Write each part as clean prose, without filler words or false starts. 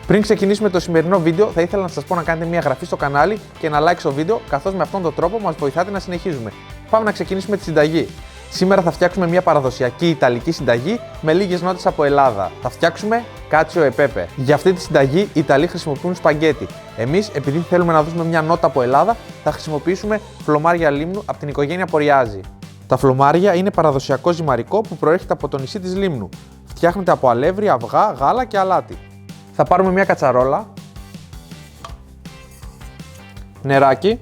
Πριν ξεκινήσουμε το σημερινό βίντεο, θα ήθελα να σας πω να κάνετε μια εγγραφή στο κανάλι και ένα like στο βίντεο, καθώς με αυτόν τον τρόπο μας βοηθάτε να συνεχίζουμε. Πάμε να ξεκινήσουμε τη συνταγή. Σήμερα θα φτιάξουμε μια παραδοσιακή ιταλική συνταγή με λίγες νότες από Ελλάδα. Θα φτιάξουμε κάτσιο e pepe. Για αυτή τη συνταγή οι Ιταλοί χρησιμοποιούν σπαγκέτι. Εμείς, επειδή θέλουμε να δώσουμε μια νότα από Ελλάδα, θα χρησιμοποιήσουμε φλωμάρια λίμνου από την οικογένεια Ποριάζη. Τα φλωμάρια είναι παραδοσιακό ζυμαρικό που προέρχεται από το νησί της Λίμνου. Φτιάχνεται από αλεύρι, αυγά, γάλα και αλάτι. Θα πάρουμε μια κατσαρόλα, νεράκι,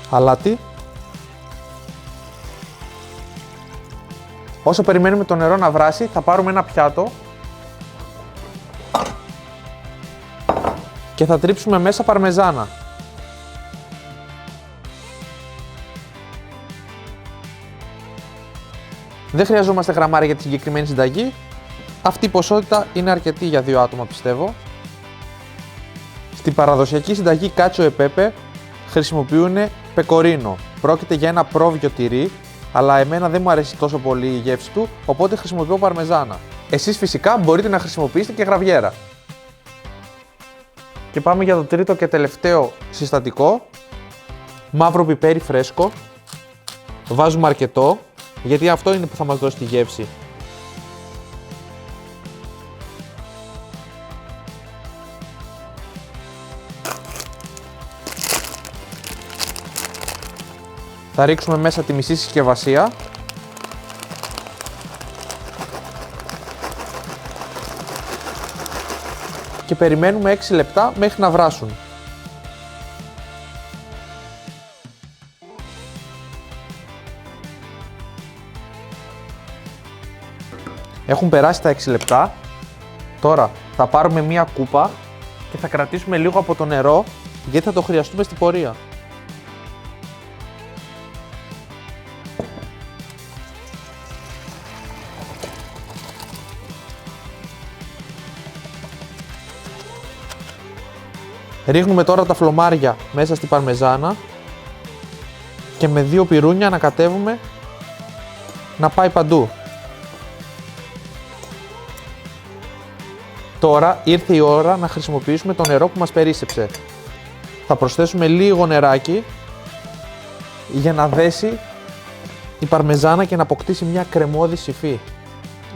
αλάτι. Όσο περιμένουμε το νερό να βράσει, θα πάρουμε ένα πιάτο και θα τρίψουμε μέσα παρμεζάνα. Δεν χρειαζόμαστε γραμμάρια για τη συγκεκριμένη συνταγή. Αυτή η ποσότητα είναι αρκετή για 2 άτομα, πιστεύω. Στην παραδοσιακή συνταγή κάτσιο e pepe χρησιμοποιούν πεκορίνο. Πρόκειται για ένα πρόβιο τυρί, αλλά εμένα δεν μου αρέσει τόσο πολύ η γεύση του, οπότε χρησιμοποιώ παρμεζάνα. Εσείς φυσικά μπορείτε να χρησιμοποιήσετε και γραβιέρα. Και πάμε για το τρίτο και τελευταίο συστατικό. Μαύρο πιπέρι φρέσκο. Βάζουμε αρκετό, γιατί αυτό είναι που θα μας δώσει τη γεύση. Θα ρίξουμε μέσα τη μισή συσκευασία. Και περιμένουμε 6 λεπτά μέχρι να βράσουν. Έχουν περάσει τα 6 λεπτά. Τώρα θα πάρουμε μία κούπα και θα κρατήσουμε λίγο από το νερό, γιατί θα το χρειαστούμε στην πορεία. Ρίχνουμε τώρα τα φλωμάρια μέσα στη παρμεζάνα και με 2 πυρούνια ανακατεύουμε να πάει παντού. Τώρα ήρθε η ώρα να χρησιμοποιήσουμε το νερό που μας περίσσεψε. Θα προσθέσουμε λίγο νεράκι για να δέσει η παρμεζάνα και να αποκτήσει μια κρεμώδη υφή.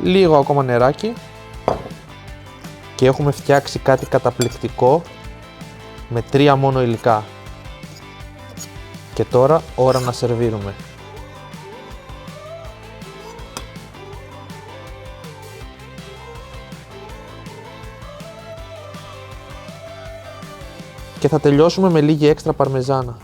Λίγο ακόμα νεράκι και έχουμε φτιάξει κάτι καταπληκτικό με 3 μόνο υλικά. Και τώρα ώρα να σερβίρουμε. Και θα τελειώσουμε με λίγη έξτρα παρμεζάνα.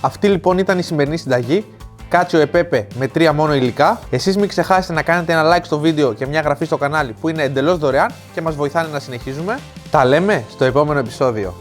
Αυτή λοιπόν ήταν η σημερινή συνταγή, κάτσιο e pepe με 3 μόνο υλικά. Εσείς μην ξεχάσετε να κάνετε ένα like στο βίντεο και μια εγγραφή στο κανάλι που είναι εντελώς δωρεάν και μας βοηθάνε να συνεχίζουμε. Τα λέμε στο επόμενο επεισόδιο.